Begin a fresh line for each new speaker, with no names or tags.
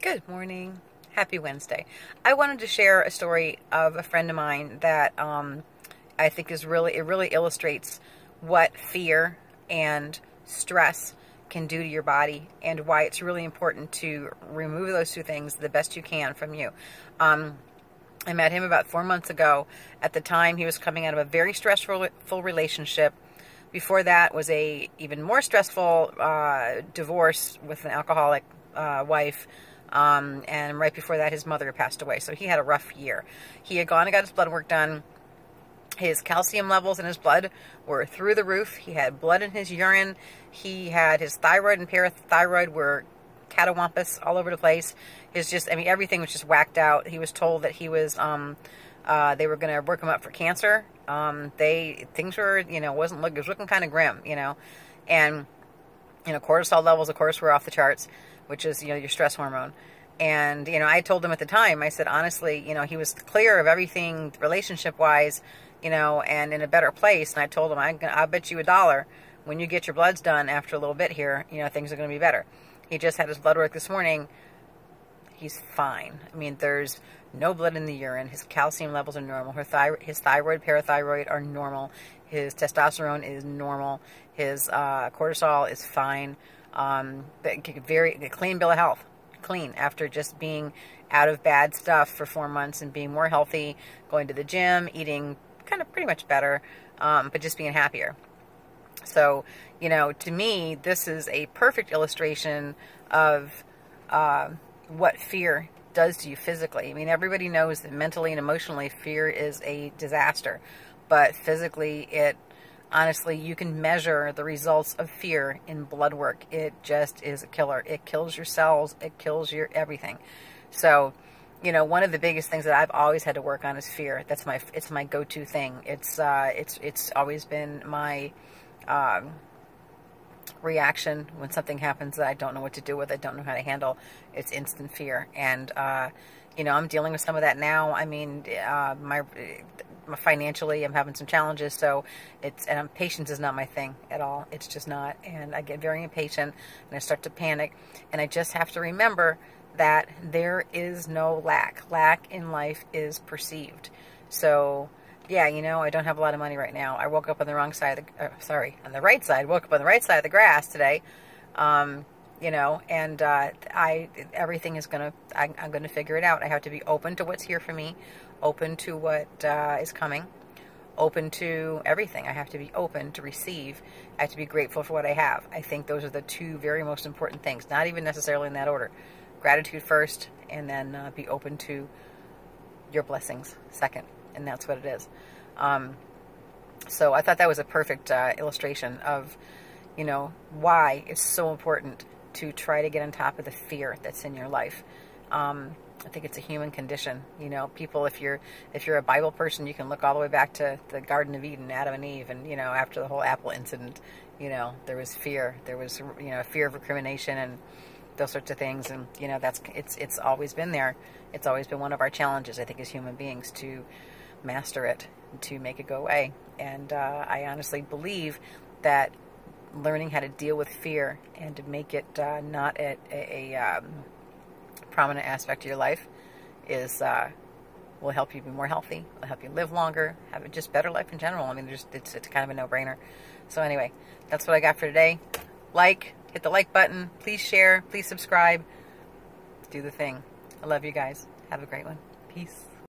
Good morning. Happy Wednesday. I wanted to share a story of a friend of mine that I think is it really illustrates what fear and stress can do to your body and why it's really important to remove those two things the best you can from you. I met him about 4 months ago. At the time, he was coming out of a very stressful relationship. Before that was a even more stressful divorce with an alcoholic wife. And right before that, his mother passed away. So he had a rough year. He had gone and got his blood work done. His calcium levels in his blood were through the roof. He had blood in his urine. He had his thyroid and parathyroid were catawampus all over the place. Everything was just whacked out. He was told that he was, they were going to work him up for cancer. Things were, it was looking kind of grim, and, cortisol levels, of course, were off the charts, which is, your stress hormone. And, I told him at the time, I said, honestly, he was clear of everything relationship-wise, and in a better place. And I told him, I'll bet you $1 when you get your bloods done after a little bit here, things are going to be better. He just had his blood work this morning. He's fine. There's no blood in the urine. His calcium levels are normal. His thyroid, parathyroid are normal. His testosterone is normal. His cortisol is fine. Very clean bill of health. Clean after just being out of bad stuff for 4 months and being more healthy, going to the gym, eating kind of pretty much better, but just being happier. So, to me, this is a perfect illustration of what fear does to you physically. Everybody knows that mentally and emotionally fear is a disaster, but physically honestly, you can measure the results of fear in blood work. It just is a killer. It kills your cells. It kills your everything. So, one of the biggest things that I've always had to work on is fear. It's my go-to thing. It's always been my reaction when something happens that I don't know what to do with, I don't know how to handle. It's instant fear. And, I'm dealing with some of that now. Financially, I'm having some challenges, so patience is not my thing at all. It's just not. And I get very impatient and I start to panic. And I just have to remember that there is no lack. Lack in life is perceived. So, yeah, I don't have a lot of money right now. I woke up on the wrong side, on the right side. Woke up on the right side of the grass today. Everything is I'm gonna figure it out. I have to be open to what's here for me, open to what is coming, open to everything. I have to be open to receive. I have to be grateful for what I have. I think those are the two very most important things, not even necessarily in that order. Gratitude first, and then be open to your blessings second. And that's what it is. So I thought that was a perfect illustration of, why it's so important to try to get on top of the fear that's in your life. I think it's a human condition. People, if you're a Bible person, you can look all the way back to the Garden of Eden, Adam and Eve, and after the whole apple incident, there was fear. There was fear of recrimination and those sorts of things, and it's always been there. It's always been one of our challenges, I think, as human beings, to master it, to make it go away. And I honestly believe that learning how to deal with fear and to make it not a prominent aspect of your life will help you be more healthy, will help you live longer, have a just better life in general. It's kind of a no-brainer. So anyway, that's what I got for today. Hit the like button, please share, please subscribe, do the thing. I love you guys. Have a great one. Peace.